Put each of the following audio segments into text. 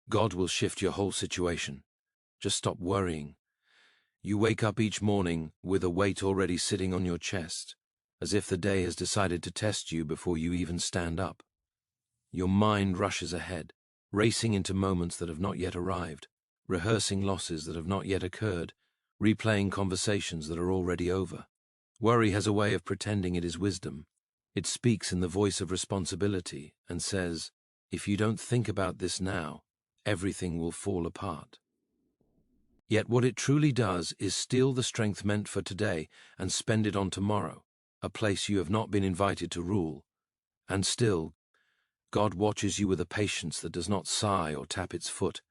God will shift your whole situation. Just stop worrying. You wake up each morning with a weight already sitting on your chest, as if the day has decided to test you before you even stand up. Your mind rushes ahead, racing into moments that have not yet arrived, rehearsing losses that have not yet occurred, replaying conversations that are already over. Worry has a way of pretending it is wisdom. It speaks in the voice of responsibility and says, if you don't think about this now, everything will fall apart. Yet what it truly does is steal the strength meant for today and spend it on tomorrow, a place you have not been invited to rule. And still, God watches you with a patience that does not sigh or tap its foot,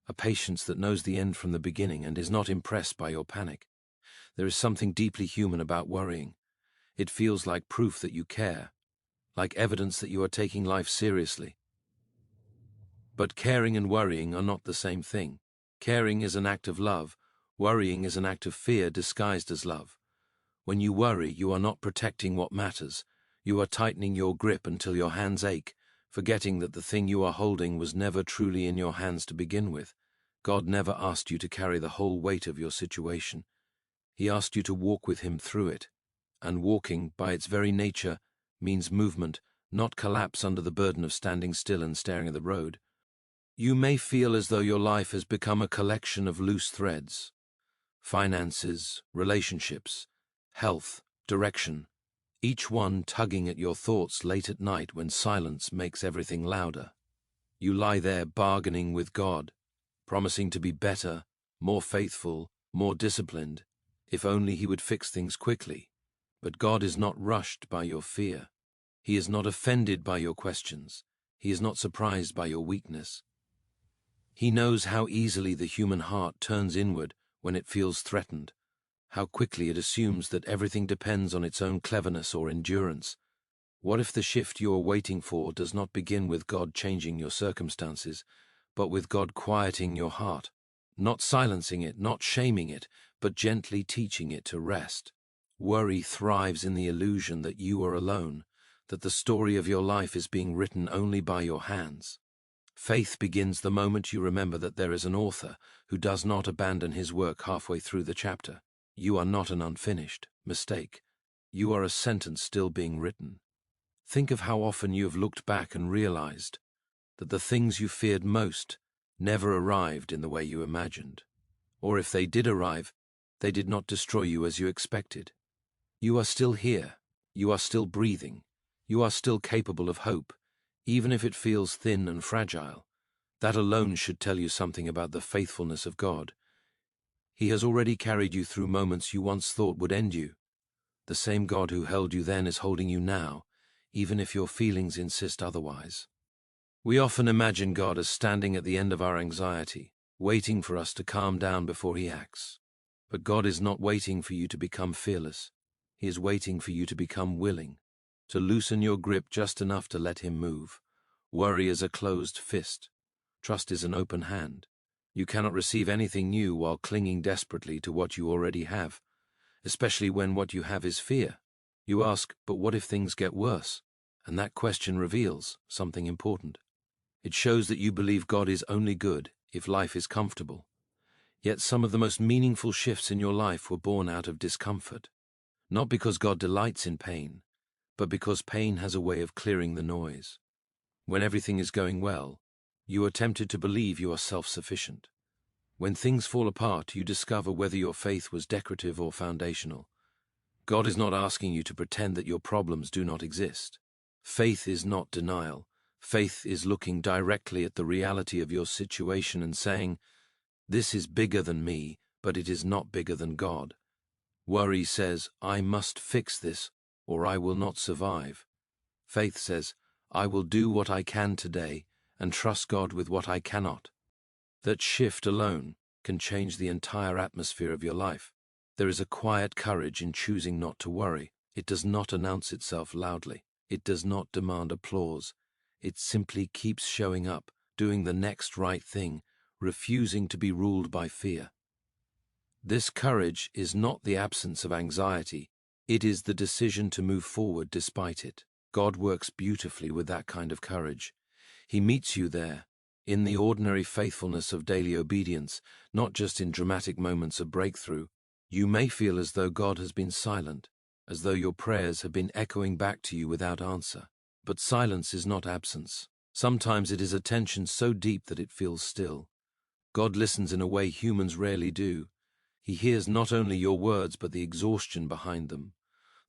a patience that knows the end from the beginning and is not impressed by your panic. There is something deeply human about worrying. It feels like proof that you care, like evidence that you are taking life seriously. But caring and worrying are not the same thing. Caring is an act of love. Worrying is an act of fear disguised as love. When you worry, you are not protecting what matters. You are tightening your grip until your hands ache, forgetting that the thing you are holding was never truly in your hands to begin with. God never asked you to carry the whole weight of your situation. He asked you to walk with Him through it. And walking, by its very nature, means movement, not collapse under the burden of standing still and staring at the road. You may feel as though your life has become a collection of loose threads. Finances, relationships, health, direction, each one tugging at your thoughts late at night when silence makes everything louder. You lie there bargaining with God, promising to be better, more faithful, more disciplined, if only He would fix things quickly. But God is not rushed by your fear. He is not offended by your questions. He is not surprised by your weakness. He knows how easily the human heart turns inward when it feels threatened, how quickly it assumes that everything depends on its own cleverness or endurance. What if the shift you are waiting for does not begin with God changing your circumstances, but with God quieting your heart, not silencing it, not shaming it, but gently teaching it to rest? Worry thrives in the illusion that you are alone, that the story of your life is being written only by your hands. Faith begins the moment you remember that there is an author who does not abandon his work halfway through the chapter. You are not an unfinished mistake. You are a sentence still being written. Think of how often you have looked back and realized that the things you feared most never arrived in the way you imagined. Or if they did arrive, they did not destroy you as you expected. You are still here. You are still breathing. You are still capable of hope, even if it feels thin and fragile. That alone should tell you something about the faithfulness of God. He has already carried you through moments you once thought would end you. The same God who held you then is holding you now, even if your feelings insist otherwise. We often imagine God as standing at the end of our anxiety, waiting for us to calm down before He acts. But God is not waiting for you to become fearless. He is waiting for you to become willing, to loosen your grip just enough to let Him move. Worry is a closed fist. Trust is an open hand. You cannot receive anything new while clinging desperately to what you already have, especially when what you have is fear. You ask, but what if things get worse? And that question reveals something important. It shows that you believe God is only good if life is comfortable. Yet some of the most meaningful shifts in your life were born out of discomfort. Not because God delights in pain, but because pain has a way of clearing the noise. When everything is going well, you are tempted to believe you are self-sufficient. When things fall apart, you discover whether your faith was decorative or foundational. God is not asking you to pretend that your problems do not exist. Faith is not denial. Faith is looking directly at the reality of your situation and saying, "This is bigger than me, but it is not bigger than God." Worry says, "I must fix this, or I will not survive." Faith says, "I will do what I can today and trust God with what I cannot." That shift alone can change the entire atmosphere of your life. There is a quiet courage in choosing not to worry. It does not announce itself loudly. It does not demand applause. It simply keeps showing up, doing the next right thing, refusing to be ruled by fear. This courage is not the absence of anxiety. It is the decision to move forward despite it. God works beautifully with that kind of courage. He meets you there, in the ordinary faithfulness of daily obedience, not just in dramatic moments of breakthrough. You may feel as though God has been silent, as though your prayers have been echoing back to you without answer. But silence is not absence. Sometimes it is a tension so deep that it feels still. God listens in a way humans rarely do. He hears not only your words but the exhaustion behind them,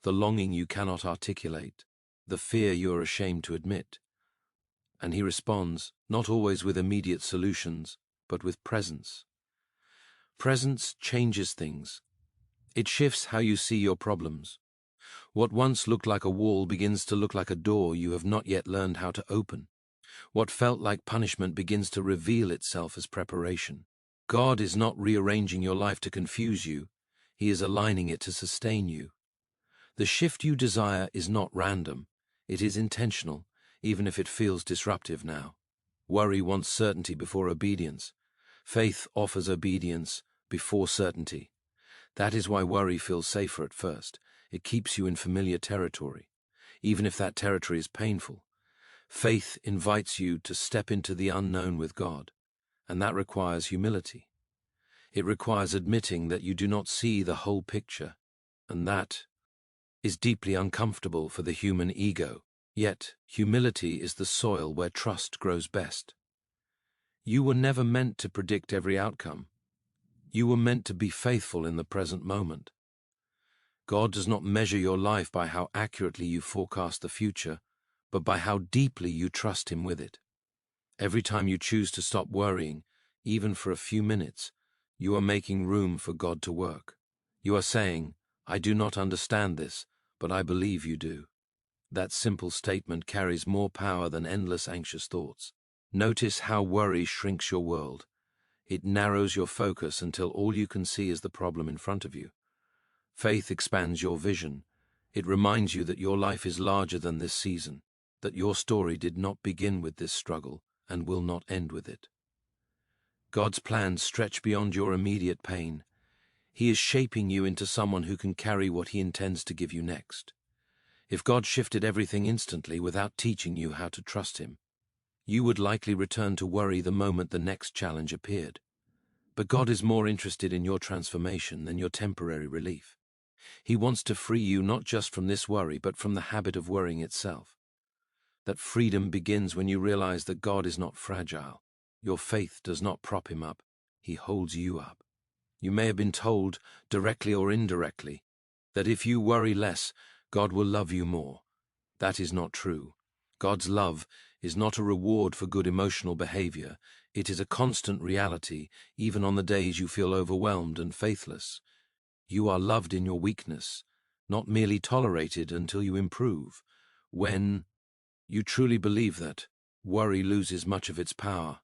the longing you cannot articulate, the fear you are ashamed to admit. And he responds, not always with immediate solutions, but with presence. Presence changes things. It shifts how you see your problems. What once looked like a wall begins to look like a door you have not yet learned how to open. What felt like punishment begins to reveal itself as preparation. God is not rearranging your life to confuse you. He is aligning it to sustain you. The shift you desire is not random. It is intentional, even if it feels disruptive now. Worry wants certainty before obedience. Faith offers obedience before certainty. That is why worry feels safer at first. It keeps you in familiar territory, even if that territory is painful. Faith invites you to step into the unknown with God, and that requires humility. It requires admitting that you do not see the whole picture, and that is deeply uncomfortable for the human ego. Yet, humility is the soil where trust grows best. You were never meant to predict every outcome. You were meant to be faithful in the present moment. God does not measure your life by how accurately you forecast the future, but by how deeply you trust Him with it. Every time you choose to stop worrying, even for a few minutes, you are making room for God to work. You are saying, "I do not understand this, but I believe you do." That simple statement carries more power than endless anxious thoughts. Notice how worry shrinks your world. It narrows your focus until all you can see is the problem in front of you. Faith expands your vision. It reminds you that your life is larger than this season, that your story did not begin with this struggle and will not end with it. God's plans stretch beyond your immediate pain. He is shaping you into someone who can carry what He intends to give you next. If God shifted everything instantly without teaching you how to trust Him, you would likely return to worry the moment the next challenge appeared. But God is more interested in your transformation than your temporary relief. He wants to free you not just from this worry, but from the habit of worrying itself. That freedom begins when you realize that God is not fragile. Your faith does not prop Him up. He holds you up. You may have been told, directly or indirectly, that if you worry less, God will love you more. That is not true. God's love is not a reward for good emotional behavior. It is a constant reality, even on the days you feel overwhelmed and faithless. You are loved in your weakness, not merely tolerated until you improve. When you truly believe that, worry loses much of its power,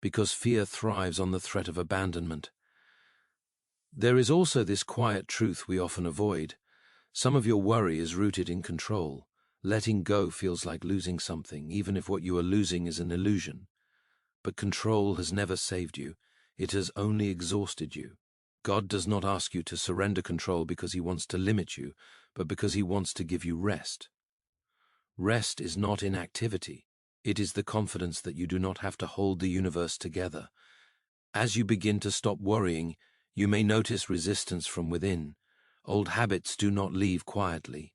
because fear thrives on the threat of abandonment. There is also this quiet truth we often avoid. Some of your worry is rooted in control. Letting go feels like losing something, even if what you are losing is an illusion. But control has never saved you. It has only exhausted you. God does not ask you to surrender control because He wants to limit you, but because He wants to give you rest. Rest is not inactivity. It is the confidence that you do not have to hold the universe together. As you begin to stop worrying, you may notice resistance from within. Old habits do not leave quietly.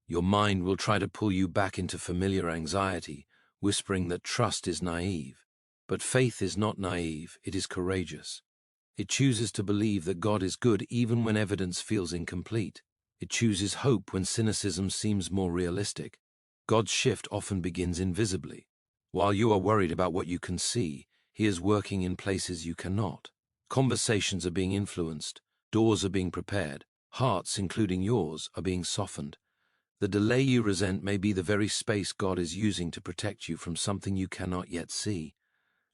Your mind will try to pull you back into familiar anxiety, whispering that trust is naive. But faith is not naive, it is courageous. It chooses to believe that God is good even when evidence feels incomplete. It chooses hope when cynicism seems more realistic. God's shift often begins invisibly. While you are worried about what you can see, He is working in places you cannot. Conversations are being influenced, doors are being prepared, hearts, including yours, are being softened. The delay you resent may be the very space God is using to protect you from something you cannot yet see.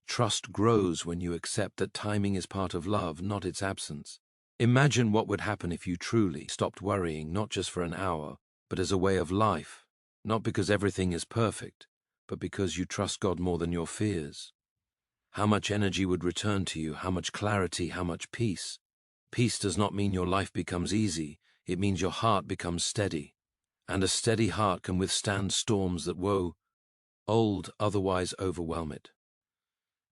Trust grows when you accept that timing is part of love, not its absence. Imagine what would happen if you truly stopped worrying, not just for an hour, but as a way of life, not because everything is perfect, but because you trust God more than your fears. How much energy would return to you, how much clarity, how much peace. Peace does not mean your life becomes easy, it means your heart becomes steady. And a steady heart can withstand storms that old otherwise overwhelm it.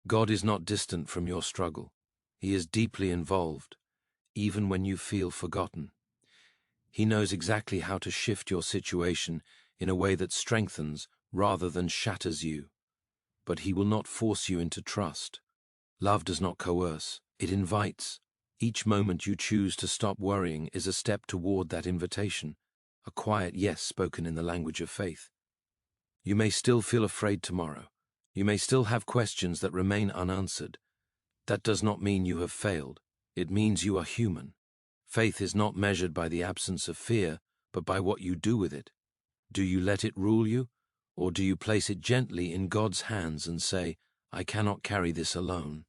God is not distant from your struggle. He is deeply involved, even when you feel forgotten. He knows exactly how to shift your situation in a way that strengthens rather than shatters you. But he will not force you into trust. Love does not coerce, it invites. Each moment you choose to stop worrying is a step toward that invitation, a quiet yes spoken in the language of faith. You may still feel afraid tomorrow. You may still have questions that remain unanswered. That does not mean you have failed. It means you are human. Faith is not measured by the absence of fear, but by what you do with it. Do you let it rule you, or do you place it gently in God's hands and say, I cannot carry this alone?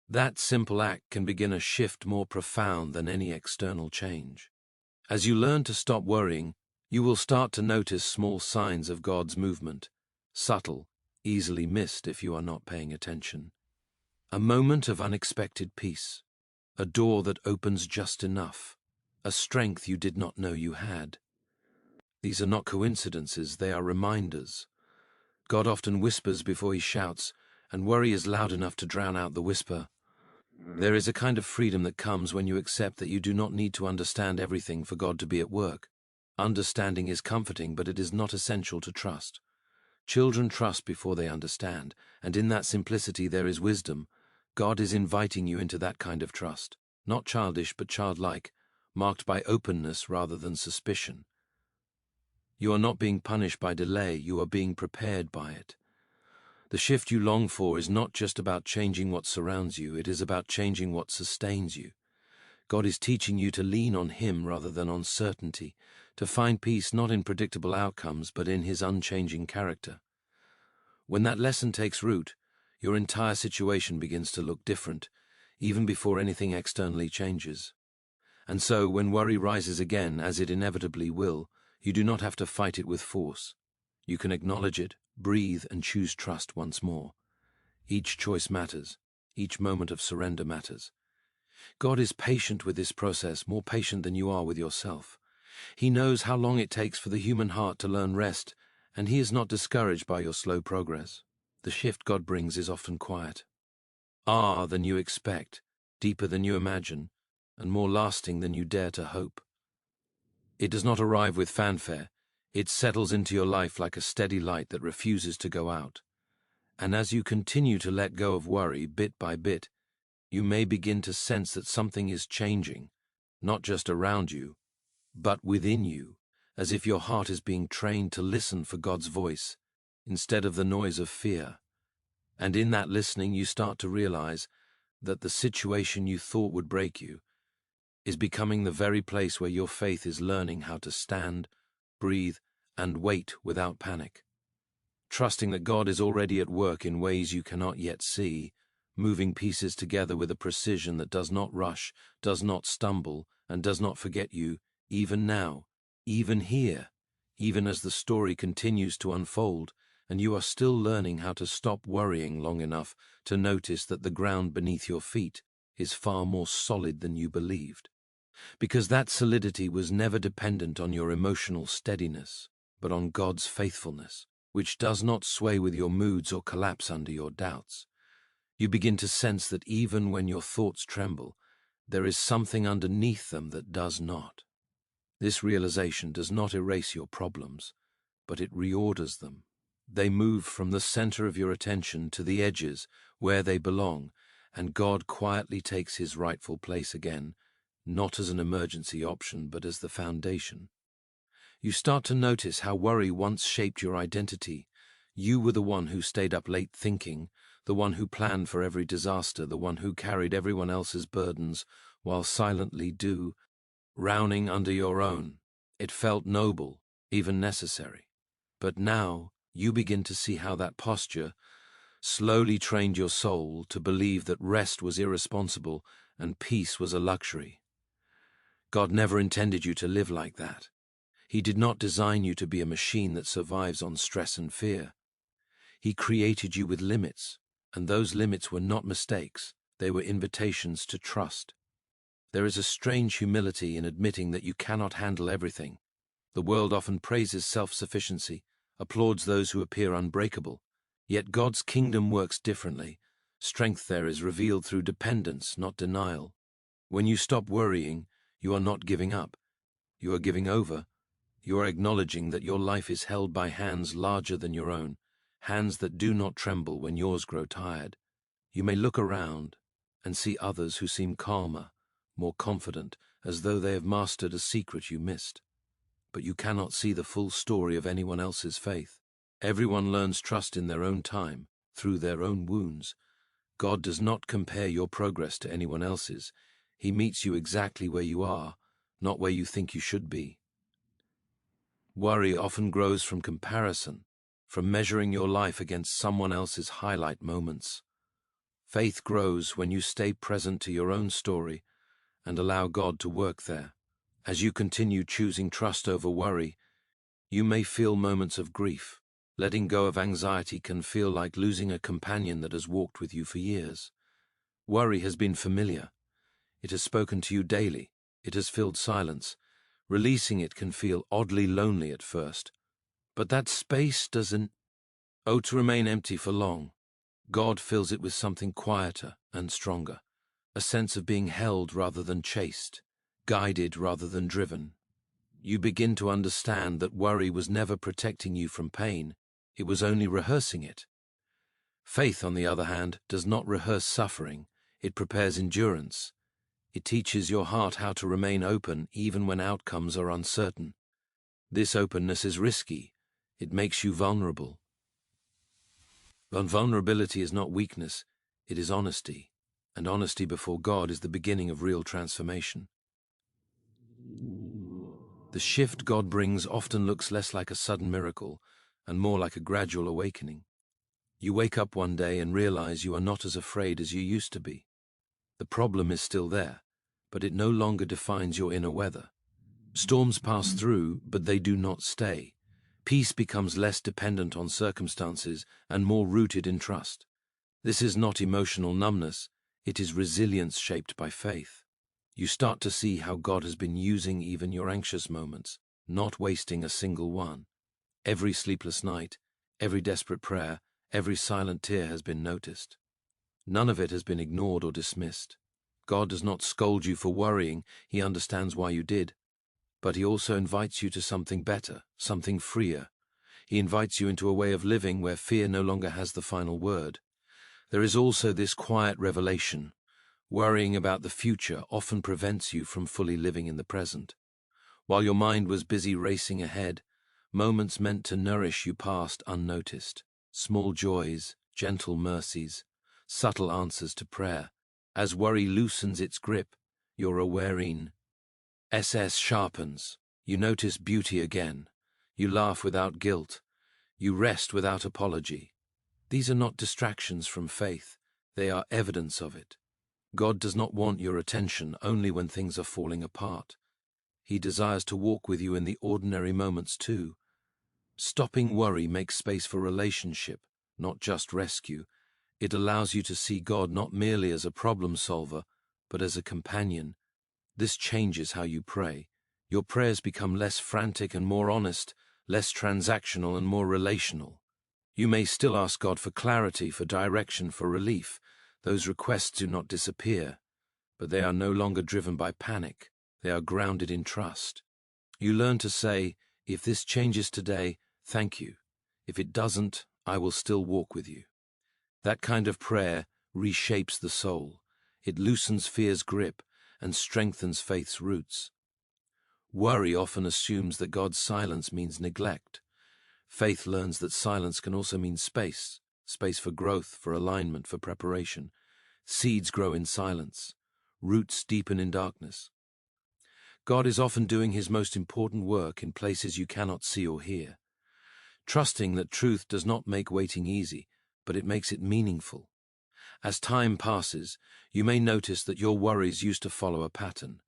That simple act can begin a shift more profound than any external change. As you learn to stop worrying, you will start to notice small signs of God's movement, subtle, easily missed if you are not paying attention. A moment of unexpected peace, a door that opens just enough, a strength you did not know you had. These are not coincidences, they are reminders. God often whispers before he shouts, and worry is loud enough to drown out the whisper. There is a kind of freedom that comes when you accept that you do not need to understand everything for God to be at work. Understanding is comforting, but it is not essential to trust. Children trust before they understand, and in that simplicity there is wisdom. God is inviting you into that kind of trust, not childish but childlike, marked by openness rather than suspicion. You are not being punished by delay, you are being prepared by it. The shift you long for is not just about changing what surrounds you, it is about changing what sustains you. God is teaching you to lean on him rather than on certainty, to find peace not in predictable outcomes but in his unchanging character. When that lesson takes root, your entire situation begins to look different, even before anything externally changes. And so, when worry rises again, as it inevitably will, you do not have to fight it with force. You can acknowledge it, breathe, and choose trust once more. Each choice matters. Each moment of surrender matters. God is patient with this process, more patient than you are with yourself. He knows how long it takes for the human heart to learn rest, and he is not discouraged by your slow progress. The shift God brings is often quiet, than you expect, deeper than you imagine, and more lasting than you dare to hope. It does not arrive with fanfare. It settles into your life like a steady light that refuses to go out. And as you continue to let go of worry bit by bit, you may begin to sense that something is changing, not just around you, but within you, as if your heart is being trained to listen for God's voice instead of the noise of fear. And in that listening, you start to realize that the situation you thought would break you is becoming the very place where your faith is learning how to stand, breathe, and wait without panic. Trusting that God is already at work in ways you cannot yet see, moving pieces together with a precision that does not rush, does not stumble, and does not forget you, even now, even here, even as the story continues to unfold, and you are still learning how to stop worrying long enough to notice that the ground beneath your feet is far more solid than you believed. Because that solidity was never dependent on your emotional steadiness, but on God's faithfulness, which does not sway with your moods or collapse under your doubts. You begin to sense that even when your thoughts tremble, there is something underneath them that does not. This realization does not erase your problems, but it reorders them. They move from the center of your attention to the edges where they belong, and God quietly takes his rightful place again, not as an emergency option, but as the foundation. You start to notice how worry once shaped your identity. You were the one who stayed up late thinking, the one who planned for every disaster, the one who carried everyone else's burdens while silently drowning under your own. It felt noble, even necessary. But now you begin to see how that posture slowly trained your soul to believe that rest was irresponsible and peace was a luxury. God never intended you to live like that. He did not design you to be a machine that survives on stress and fear. He created you with limits, and those limits were not mistakes. They were invitations to trust. There is a strange humility in admitting that you cannot handle everything. The world often praises self-sufficiency, applauds those who appear unbreakable. Yet God's kingdom works differently. Strength there is revealed through dependence, not denial. When you stop worrying, you are not giving up. You are giving over. You are acknowledging that your life is held by hands larger than your own, hands that do not tremble when yours grow tired. You may look around and see others who seem calmer, more confident, as though they have mastered a secret you missed. But you cannot see the full story of anyone else's faith. Everyone learns trust in their own time, through their own wounds. God does not compare your progress to anyone else's. He meets you exactly where you are, not where you think you should be. Worry often grows from comparison, from measuring your life against someone else's highlight moments. Faith grows when you stay present to your own story and allow God to work there. As you continue choosing trust over worry, you may feel moments of grief. Letting go of anxiety can feel like losing a companion that has walked with you for years. Worry has been familiar. It has spoken to you daily. It has filled silence. Releasing it can feel oddly lonely at first. But that space doesn't owe to remain empty for long. God fills it with something quieter and stronger, a sense of being held rather than chased, guided rather than driven. You begin to understand that worry was never protecting you from pain. It was only rehearsing it. Faith, on the other hand, does not rehearse suffering. It prepares endurance. It teaches your heart how to remain open even when outcomes are uncertain. This openness is risky. It makes you vulnerable. But vulnerability is not weakness, it is honesty. And honesty before God is the beginning of real transformation. The shift God brings often looks less like a sudden miracle and more like a gradual awakening. You wake up one day and realize you are not as afraid as you used to be. The problem is still there, but it no longer defines your inner weather. Storms pass through, but they do not stay. Peace becomes less dependent on circumstances and more rooted in trust. This is not emotional numbness, it is resilience shaped by faith. You start to see how God has been using even your anxious moments, not wasting a single one. Every sleepless night, every desperate prayer, every silent tear has been noticed. None of it has been ignored or dismissed. God does not scold you for worrying, He understands why you did. But He also invites you to something better, something freer. He invites you into a way of living where fear no longer has the final word. There is also this quiet revelation. Worrying about the future often prevents you from fully living in the present. While your mind was busy racing ahead, moments meant to nourish you passed unnoticed. Small joys, gentle mercies, subtle answers to prayer. As worry loosens its grip, your awareness sharpens. You notice beauty again. You laugh without guilt. You rest without apology. These are not distractions from faith. They are evidence of it. God does not want your attention only when things are falling apart. He desires to walk with you in the ordinary moments too. Stopping worry makes space for relationship, not just rescue. It allows you to see God not merely as a problem solver, but as a companion. This changes how you pray. Your prayers become less frantic and more honest, less transactional and more relational. You may still ask God for clarity, for direction, for relief. Those requests do not disappear, but they are no longer driven by panic. They are grounded in trust. You learn to say, if this changes today, thank you. If it doesn't, I will still walk with you. That kind of prayer reshapes the soul. It loosens fear's grip and strengthens faith's roots. Worry often assumes that God's silence means neglect. Faith learns that silence can also mean space for growth, for alignment, for preparation. Seeds grow in silence. Roots deepen in darkness. God is often doing His most important work in places you cannot see or hear. Trusting that truth does not make waiting easy, but it makes it meaningful. As time passes, you may notice that your worries used to follow a pattern.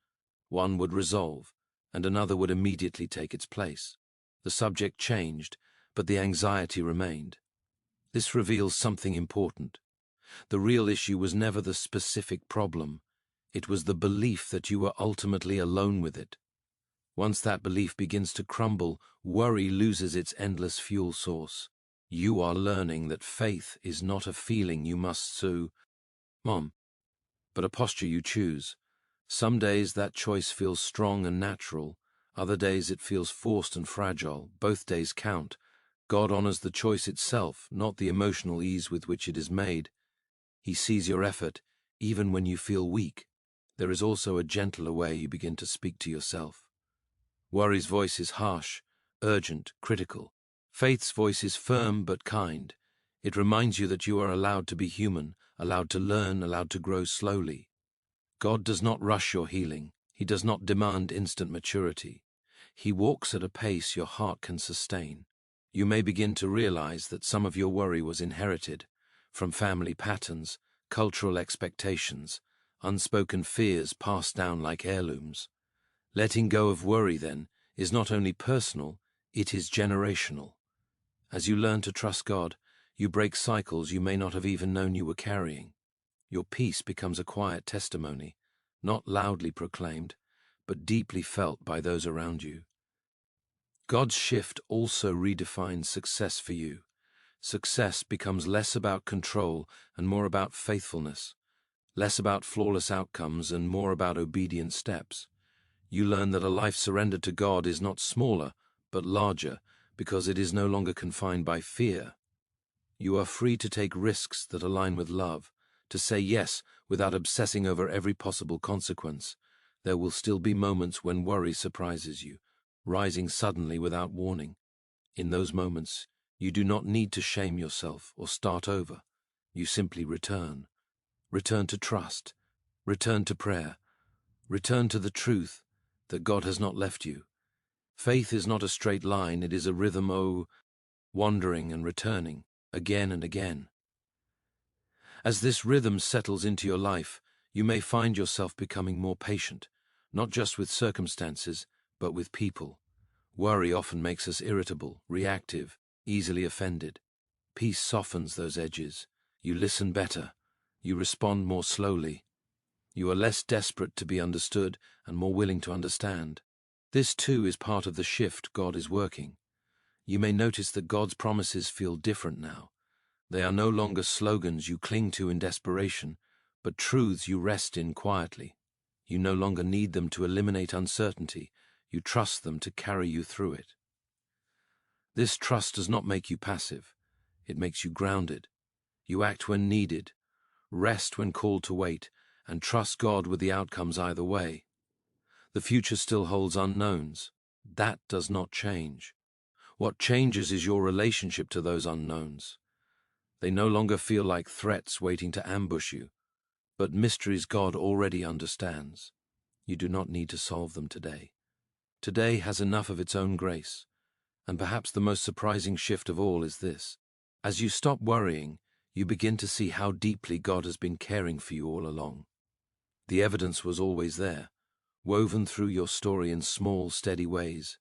One would resolve, and another would immediately take its place. The subject changed, but the anxiety remained. This reveals something important. The real issue was never the specific problem. It was the belief that you were ultimately alone with it. Once that belief begins to crumble, worry loses its endless fuel source. You are learning that faith is not a feeling you must soothe, Mom, but a posture you choose. Some days that choice feels strong and natural, other days it feels forced and fragile. Both days count. God honors the choice itself, not the emotional ease with which it is made. He sees your effort, even when you feel weak. There is also a gentler way you begin to speak to yourself. Worry's voice is harsh, urgent, critical. Faith's voice is firm but kind. It reminds you that you are allowed to be human, allowed to learn, allowed to grow slowly. God does not rush your healing. He does not demand instant maturity. He walks at a pace your heart can sustain. You may begin to realize that some of your worry was inherited from family patterns, cultural expectations, unspoken fears passed down like heirlooms. Letting go of worry, then, is not only personal, it is generational. As you learn to trust God, you break cycles you may not have even known you were carrying. Your peace becomes a quiet testimony, not loudly proclaimed, but deeply felt by those around you. God's shift also redefines success for you. Success becomes less about control and more about faithfulness, less about flawless outcomes and more about obedient steps. You learn that a life surrendered to God is not smaller, but larger, because it is no longer confined by fear. You are free to take risks that align with love, to say yes without obsessing over every possible consequence. There will still be moments when worry surprises you, rising suddenly without warning. In those moments, you do not need to shame yourself or start over. You simply return. Return to trust. Return to prayer. Return to the truth that God has not left you. Faith is not a straight line, it is a rhythm, wandering and returning, again and again. As this rhythm settles into your life, you may find yourself becoming more patient, not just with circumstances, but with people. Worry often makes us irritable, reactive, easily offended. Peace softens those edges. You listen better. You respond more slowly. You are less desperate to be understood and more willing to understand. This too is part of the shift God is working. You may notice that God's promises feel different now. They are no longer slogans you cling to in desperation, but truths you rest in quietly. You no longer need them to eliminate uncertainty. You trust them to carry you through it. This trust does not make you passive. It makes you grounded. You act when needed, rest when called to wait, and trust God with the outcomes either way. The future still holds unknowns. That does not change. What changes is your relationship to those unknowns. They no longer feel like threats waiting to ambush you, but mysteries God already understands. You do not need to solve them today. Today has enough of its own grace. And perhaps the most surprising shift of all is this. As you stop worrying, you begin to see how deeply God has been caring for you all along. The evidence was always there, woven through your story in small, steady ways.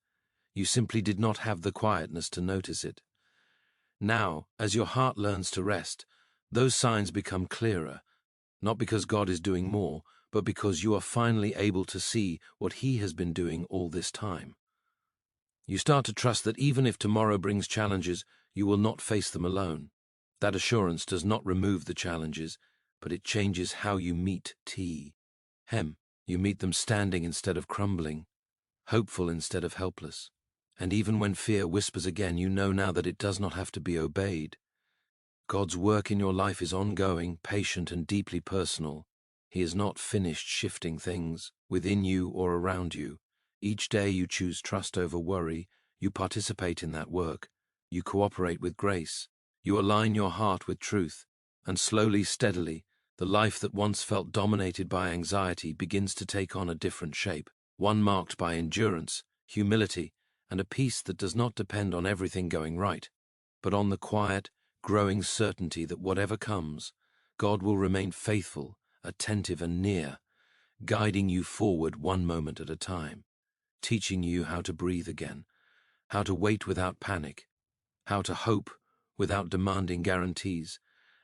You simply did not have the quietness to notice it. Now, as your heart learns to rest, those signs become clearer, not because God is doing more, but because you are finally able to see what He has been doing all this time. You start to trust that even if tomorrow brings challenges, you will not face them alone. That assurance does not remove the challenges, but it changes how you meet Hem. You meet them standing instead of crumbling, hopeful instead of helpless. And even when fear whispers again, you know now that it does not have to be obeyed. God's work in your life is ongoing, patient, and deeply personal. He is not finished shifting things within you or around you. Each day you choose trust over worry, you participate in that work, you cooperate with grace, you align your heart with truth, and slowly, steadily, the life that once felt dominated by anxiety begins to take on a different shape, one marked by endurance, humility, and a peace that does not depend on everything going right, but on the quiet, growing certainty that whatever comes, God will remain faithful, attentive, and near, guiding you forward one moment at a time, teaching you how to breathe again, how to wait without panic, how to hope without demanding guarantees,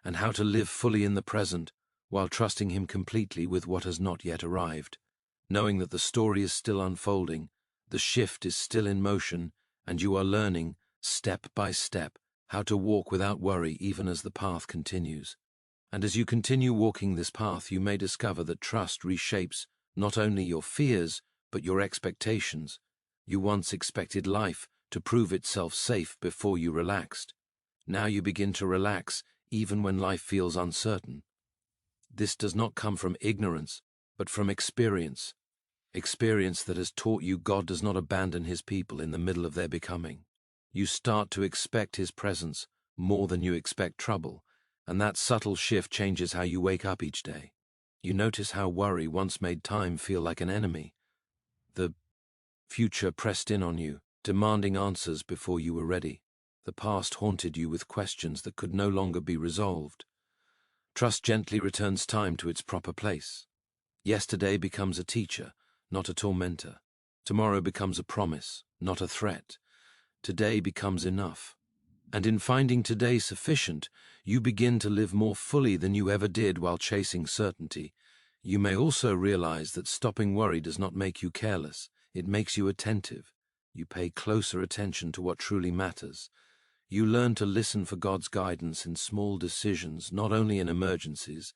and how to live fully in the present while trusting Him completely with what has not yet arrived, knowing that the story is still unfolding, the shift is still in motion, and you are learning, step by step, how to walk without worry even as the path continues. And as you continue walking this path, you may discover that trust reshapes not only your fears, but your expectations. You once expected life to prove itself safe before you relaxed. Now you begin to relax even when life feels uncertain. This does not come from ignorance, but from experience. Experience that has taught you God does not abandon his people in the middle of their becoming. You start to expect his presence more than you expect trouble, and that subtle shift changes how you wake up each day. You notice how worry once made time feel like an enemy. The future pressed in on you, demanding answers before you were ready. The past haunted you with questions that could no longer be resolved. Trust gently returns time to its proper place. Yesterday becomes a teacher, not a tormentor. Tomorrow becomes a promise, not a threat. Today becomes enough. And in finding today sufficient, you begin to live more fully than you ever did while chasing certainty. You may also realize that stopping worry does not make you careless. It makes you attentive. You pay closer attention to what truly matters. You learn to listen for God's guidance in small decisions, not only in emergencies.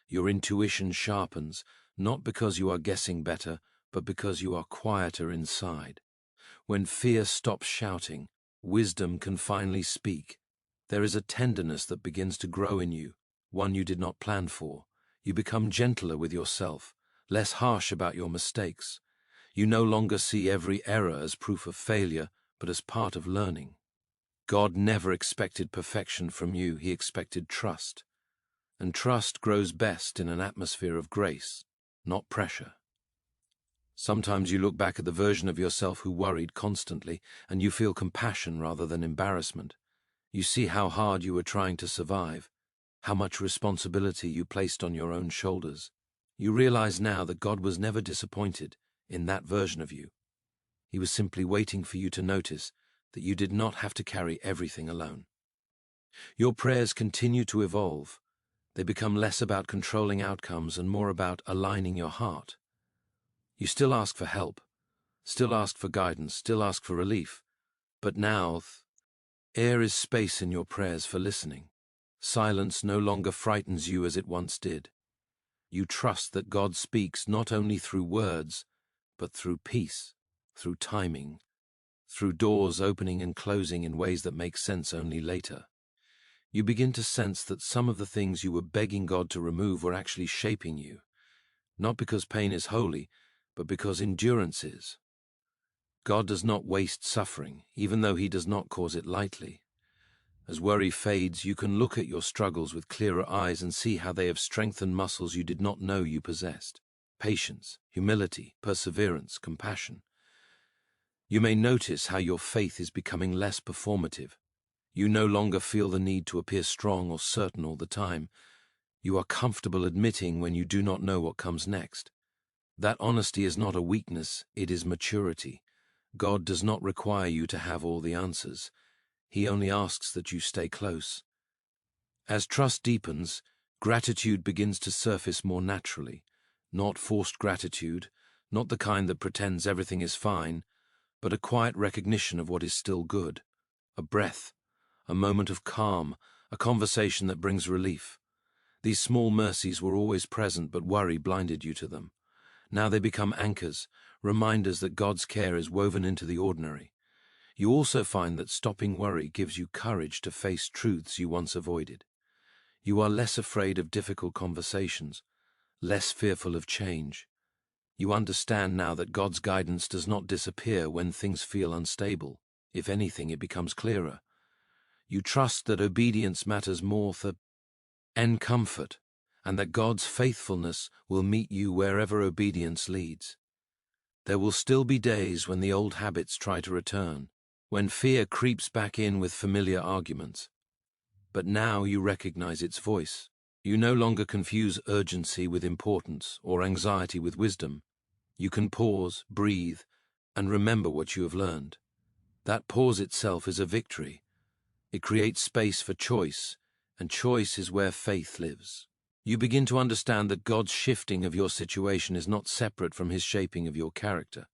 Your intuition sharpens, not because you are guessing better, but because you are quieter inside. When fear stops shouting, wisdom can finally speak. There is a tenderness that begins to grow in you, one you did not plan for. You become gentler with yourself, less harsh about your mistakes. You no longer see every error as proof of failure, but as part of learning. God never expected perfection from you, he expected trust. And trust grows best in an atmosphere of grace, not pressure. Sometimes you look back at the version of yourself who worried constantly, and you feel compassion rather than embarrassment. You see how hard you were trying to survive, how much responsibility you placed on your own shoulders. You realize now that God was never disappointed in that version of you. He was simply waiting for you to notice that you did not have to carry everything alone. Your prayers continue to evolve. They become less about controlling outcomes and more about aligning your heart. You still ask for help, still ask for guidance, still ask for relief, but now there is space in your prayers for listening. Silence no longer frightens you as it once did. You trust that God speaks not only through words, but through peace, through timing, through doors opening and closing in ways that make sense only later. You begin to sense that some of the things you were begging God to remove were actually shaping you, not because pain is holy, but because endurance is. God does not waste suffering, even though he does not cause it lightly. As worry fades, you can look at your struggles with clearer eyes and see how they have strengthened muscles you did not know you possessed. Patience, humility, perseverance, compassion. You may notice how your faith is becoming less performative. You no longer feel the need to appear strong or certain all the time. You are comfortable admitting when you do not know what comes next. That honesty is not a weakness, it is maturity. God does not require you to have all the answers. He only asks that you stay close. As trust deepens, gratitude begins to surface more naturally. Not forced gratitude, not the kind that pretends everything is fine, but a quiet recognition of what is still good. A breath, a moment of calm, a conversation that brings relief. These small mercies were always present, but worry blinded you to them. Now they become anchors, reminders that God's care is woven into the ordinary. You also find that stopping worry gives you courage to face truths you once avoided. You are less afraid of difficult conversations, less fearful of change. You understand now that God's guidance does not disappear when things feel unstable. If anything, it becomes clearer. You trust that obedience matters more than comfort, and that God's faithfulness will meet you wherever obedience leads. There will still be days when the old habits try to return, when fear creeps back in with familiar arguments. But now you recognize its voice. You no longer confuse urgency with importance or anxiety with wisdom. You can pause, breathe, and remember what you have learned. That pause itself is a victory. It creates space for choice, and choice is where faith lives. You begin to understand that God's shifting of your situation is not separate from his shaping of your character.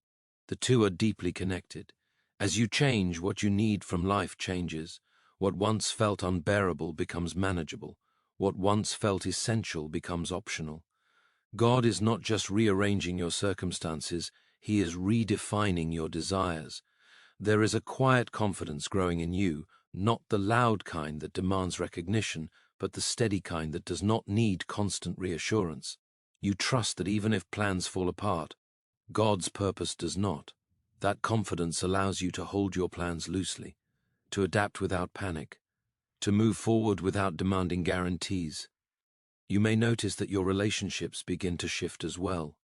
The two are deeply connected. As you change, what you need from life changes. What once felt unbearable becomes manageable. What once felt essential becomes optional. God is not just rearranging your circumstances, He is redefining your desires. There is a quiet confidence growing in you, not the loud kind that demands recognition, but the steady kind that does not need constant reassurance. You trust that even if plans fall apart, God's purpose does not. That confidence allows you to hold your plans loosely, to adapt without panic, to move forward without demanding guarantees. You may notice that your relationships begin to shift as well.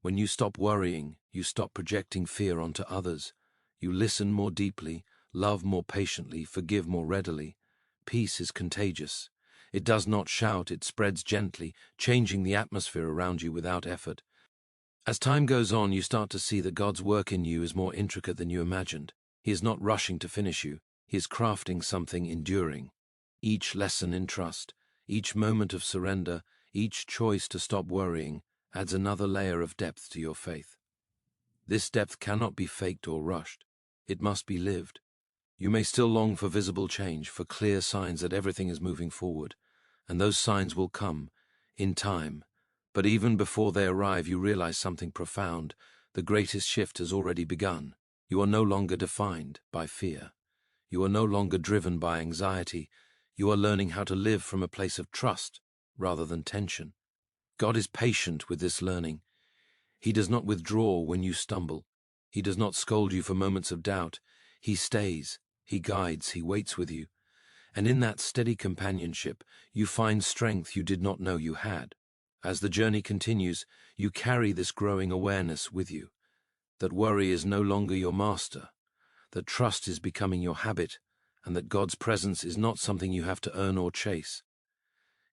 When you stop worrying, you stop projecting fear onto others. You listen more deeply, love more patiently, forgive more readily. Peace is contagious. It does not shout, it spreads gently, changing the atmosphere around you without effort. As time goes on, you start to see that God's work in you is more intricate than you imagined. He is not rushing to finish you. He is crafting something enduring. Each lesson in trust, each moment of surrender, each choice to stop worrying adds another layer of depth to your faith. This depth cannot be faked or rushed. It must be lived. You may still long for visible change, for clear signs that everything is moving forward, and those signs will come, in time. But even before they arrive, you realize something profound. The greatest shift has already begun. You are no longer defined by fear. You are no longer driven by anxiety. You are learning how to live from a place of trust rather than tension. God is patient with this learning. He does not withdraw when you stumble. He does not scold you for moments of doubt. He stays, He guides, He waits with you. And in that steady companionship, you find strength you did not know you had. As the journey continues, you carry this growing awareness with you, that worry is no longer your master, that trust is becoming your habit, and that God's presence is not something you have to earn or chase.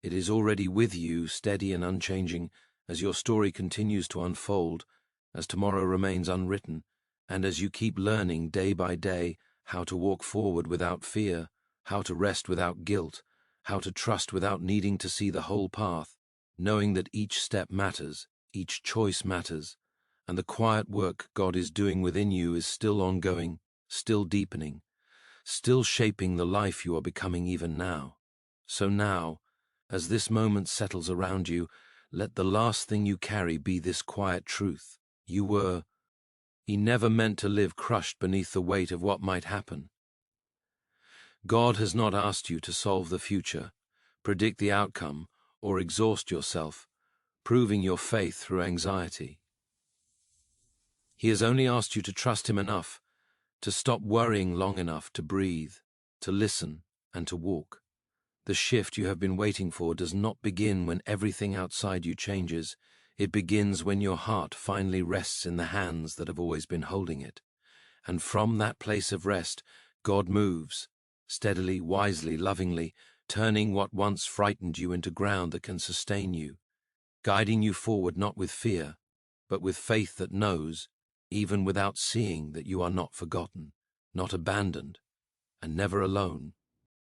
It is already with you, steady and unchanging, as your story continues to unfold, as tomorrow remains unwritten, and as you keep learning day by day how to walk forward without fear, how to rest without guilt, how to trust without needing to see the whole path, knowing that each step matters, each choice matters, and the quiet work God is doing within you is still ongoing, still deepening, still shaping the life you are becoming even now. So now, as this moment settles around you, let the last thing you carry be this quiet truth. He never meant to live crushed beneath the weight of what might happen. God has not asked you to solve the future, predict the outcome, or exhaust yourself, proving your faith through anxiety. He has only asked you to trust Him enough, to stop worrying long enough to breathe, to listen, and to walk. The shift you have been waiting for does not begin when everything outside you changes. It begins when your heart finally rests in the hands that have always been holding it. And from that place of rest, God moves, steadily, wisely, lovingly, turning what once frightened you into ground that can sustain you, guiding you forward not with fear, but with faith that knows, even without seeing, that you are not forgotten, not abandoned, and never alone.